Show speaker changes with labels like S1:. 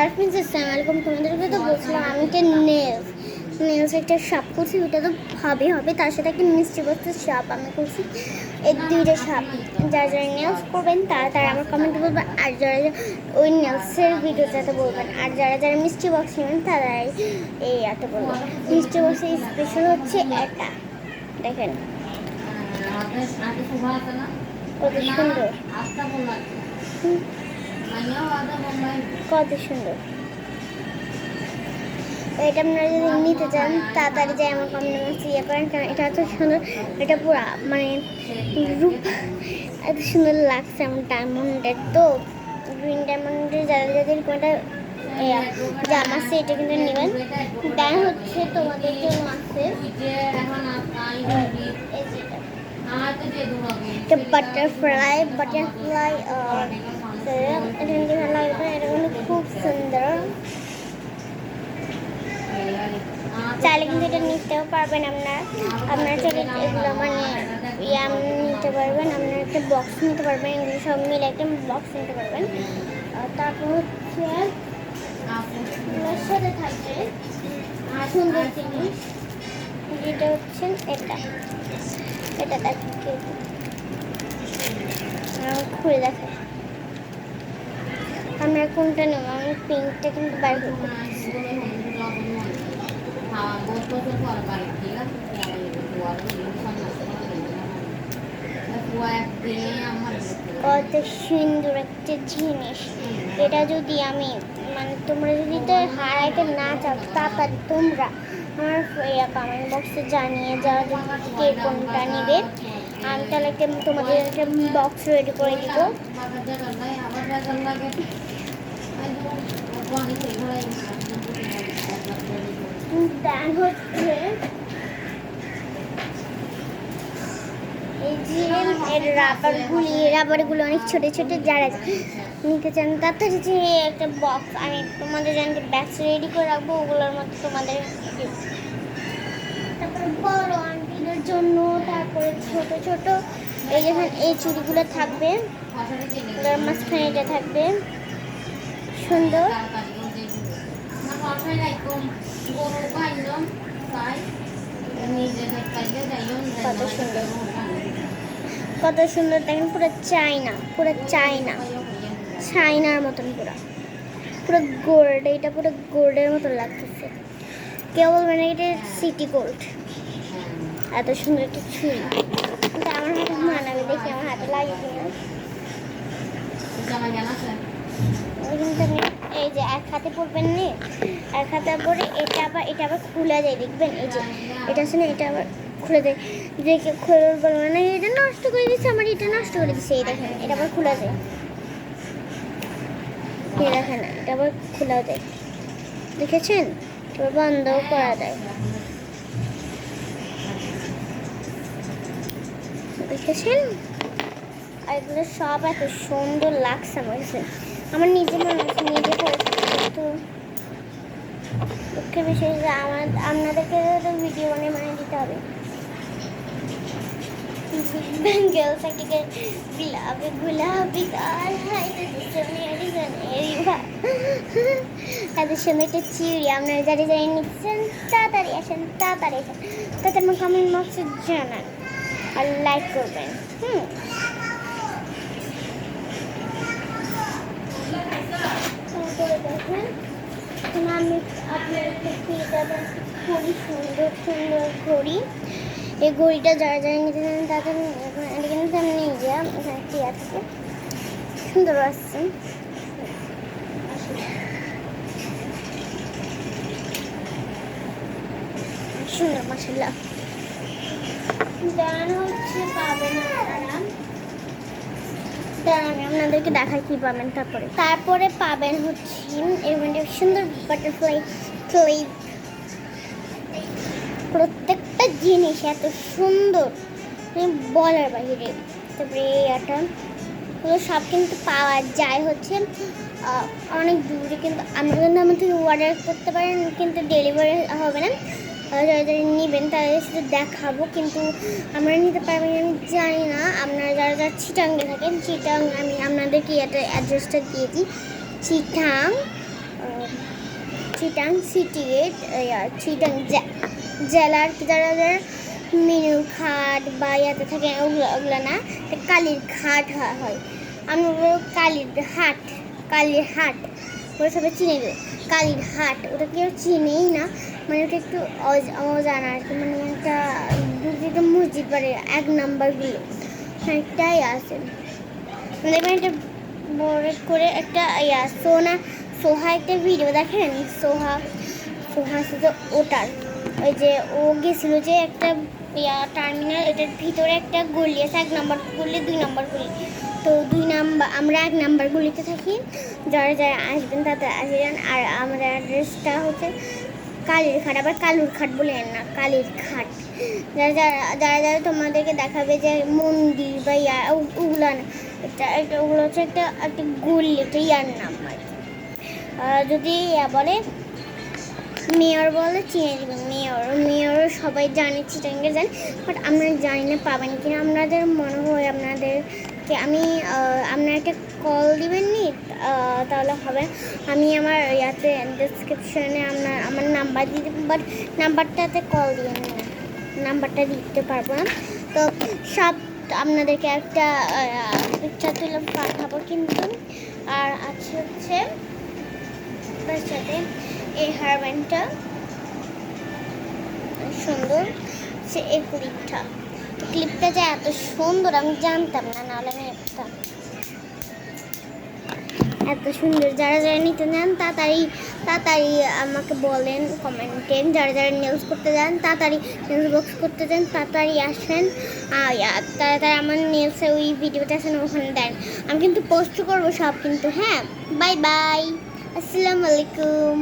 S1: Hello friends, আসসালামু আলাইকুম। তোমাদেরকে তো বলছিলাম আমি একটা নেলস একটা শাপ করছি। ওটা তো হবে তার সাথে একটা মিষ্টি বক্সের শাপ আমি করছি। এই দুইটা শাপ যারা যারা নেলস করবেন তারা আমার কমেন্টে বলবেন, আর যারা ওই নেলসের ভিডিওটাতে বলবেন, আর যারা যারা মিষ্টি বক্স নেবেন তারাই এই একটা বলবেন। মিষ্টি বক্সের স্পেশাল হচ্ছে এটা, দেখেন কত সুন্দর, কত সুন্দর। এটা আপনারা যদি নিতে চান তাড়াতাড়ি যাই আমার কমেন্ট বক্সে ইয়ে করেন, কারণ এটা এত সুন্দর। এটা পুরো মানে রূপ এত সুন্দর লাগছে। আমার ডায়মন্ডের তো গ্রিন ডায়মন্ডের যারা যাদের কোনটা জামা আছে এটা কিন্তু নেবেন। দেন হচ্ছে তোমাদের জন্য আছে এটা বাটারফ্লাই এটা কিন্তু খুব সুন্দর। চাইলে কিন্তু এটা নিতেও পারবেন আপনারা চাইলে এগুলো মানে নিতে পারবেন। আপনারা একটা বক্স নিতে পারবেন, এগুলো সব মিলে একটা বক্স নিতে পারবেন। তারপর হচ্ছে এর সাথে থাকবে সুন্দর জিনিস, যেটা হচ্ছে এটা দেখে খুলে দেখে আমরা কোনটা নেব। আমি পিঙ্কটা কিন্তু বাইর করবো। কত সুন্দর একটা জিনিস। এটা যদি আমি মানে তোমরা যদি তো হারাইতে না চাও তাড়াতাড়ি তোমরা আমার কমেন্ট বক্সে জানিয়ে যাও যে কে কোনটা নেবে। আমি তাহলে তোমাদের একটা বক্স রেডি করে দিব। দেন হচ্ছে এই যে এর রাবারগুলো অনেক ছোট ছোট, যারা নিতে চান তাড়াতাড়ি যে একটা বক্স আমি তোমাদের জানতে ব্যাগস রেডি করে রাখবো, ওগুলোর মধ্যে তোমাদের তারপরে বড় আন্টিদের জন্য, তারপরে ছোট ছোট এই যখন এই চুড়িগুলো থাকবে ওগুলোর মাঝখানে এটা থাকবে সুন্দর। কত সুন্দর, কত সুন্দর দেখেন, পুরো চাইনার মতন, পুরো গোল্ড। এটা পুরো গোল্ডের মতন লাগতেছে। কেউ বলবে না এটা সিটি গোল্ড। এত সুন্দর একটা ছুরি, কিন্তু আমার হাতে মানাবে, দেখি আমার হাতে লাগে কিনা। এই যে এক হাতে পরবেন নি, এক হাতে পরে এটা আবার খুলে যায়, দেখবেন এই যে এটা আছে না, এটা আবার খুলে দেয়। দেখে খুলে বলবো না এটা নষ্ট করে দিচ্ছে, আমার এটা নষ্ট করে দিচ্ছে। এই দেখেন এটা আবার খুলে যায়, এই দেখেন এটা আবার খোলা যায়, দেখেছেন? এবার বন্ধও করা যায়, দেখেছেন? আর এগুলো সব এত সুন্দর লাগছে আমার কাছে। আমার নিজে মনে হচ্ছে নিজে করেছি, তো দুঃখের বিষয় যে আপনাদেরকে ভিডিও বানিয়ে দিতে হবে। গার্লস একটিকে গুলাবি কার এত সুন্দর একটা চিউড়ি। আপনারা যারা যারা নিচ্ছেন তাড়াতাড়ি আসেন, তাড়াতাড়ি আমার কমেন্ট বক্সে জানান আর লাইক করবেন। আমি আপনাদেরকে পেয়ে যাবেন খুবই সুন্দর সুন্দর ঘড়ি। এই ঘড়িটা যারা যারা নিতে চান তাদের কিন্তু আমি নিয়ে যাই, এখানে চেয়ার থেকে সুন্দর আসছে। সুন্দর মাশাআল্লাহ। দাঁড়ানো হচ্ছে পাবেন আপনারা, দাঁড়ান আমি আপনাদেরকে দেখাই কি পাবেন। তারপরে পাবেন হচ্ছে এরকম সুন্দর বাটারফ্লাই ক্লিপ। প্রত্যেকটা জিনিস এত সুন্দর বলার বাইরে। তারপরে এটা এগুলো সব কিন্তু পাওয়া যায় হচ্ছে অনেক দূরে, কিন্তু আপনারা কিন্তু আমার থেকে অর্ডার করতে পারেন, কিন্তু ডেলিভারি হবে না। যারা যারা নেবেন তাদের সাথে দেখাবো, কিন্তু আমরা নিতে পারবেন আমি জানি না। আপনারা যারা যারা চিটাঙ্গে থাকেন, চিটাং আমি আপনাদেরকে এটা অ্যাড্রেসটা দিয়েছি, চিটাং চিটাং সিটি গেট চিটাং জেলার যারা যারা মিনুর ঘাট বা ইয়াতে থাকে ওগুলো না, কালীর ঘাট হয়। আমরা কালীর হাট ওরা সবাই চিনে গেল। কালীর হাট ওটা কেউ চিনেই না, মানে ওটা একটু অজানা আর কি, মানে একটা মসজিদ বাড়ি 1 নাম্বারগুলো অনেকটাই আছে। দেখবেন একটা বড় করে একটা সোহা একটা ভিডিও দেখেন, সোহা তো ওটার ওই যে ও গেছিলো যে একটা টার্মিনাল, এটার ভিতরে একটা গলি আছে, 1 নাম্বার গলি 2 নাম্বার গলি। তো 2 নাম্বার আমরা 1 নাম্বার গলিতে থাকি। যারা যারা আসবেন তাদের আসবেন। আর আমাদের অ্যাড্রেসটা হচ্ছে কালীর ঘাট, আবার কালুর ঘাট বলেন না, কালীর ঘাট। যারা যারা যারা তোমাদেরকে দেখাবে যে মন্দির বা ওগুলো না, এটা ওগুলো হচ্ছে একটা গলি, একটা ইয়ার নাম আর কি। যদি বলে মেয়র বলে চিনে দেবেন। মেয়র সবাই জানে, চিটাঙ্গে জানে, বাট আমরা জানি না পাবেন কিনা। আপনাদের মনে হয় আপনাদেরকে আপনারা একটা কল দিবেন নি, তাহলে হবে। আমি আমার ইয়াতে ডিসক্রিপশনে আমার নাম্বার দিয়ে দেবো, বাট নাম্বারটাতে কল দিয়ে না, নাম্বারটা দিতে পারবো না। তো সব আপনাদেরকে একটা পিকচার তুলে পাঠাবো কিন্তু। আর আছে হচ্ছে তার সাথে এই হেয়ারব্যান্ডটা সুন্দর, সে এই ক্লিপটা যে এত সুন্দর আমি জানতাম না, নাহলে আমি এত সুন্দর। যারা যারা নিতে চান তাড়াতাড়ি আমাকে বলেন কমেন্টে। যারা যারা নেলস করতে যান তাড়াতাড়ি, নেলস বক্স করতে যান তাড়াতাড়ি আসেন। তাড়াতাড়ি আমার নেলসে ওই ভিডিওটা আছেন ওখানে দেন, আমি কিন্তু পোস্ট করবো সব কিন্তু। হ্যাঁ, বাই বাই, আসসালামু আলাইকুম।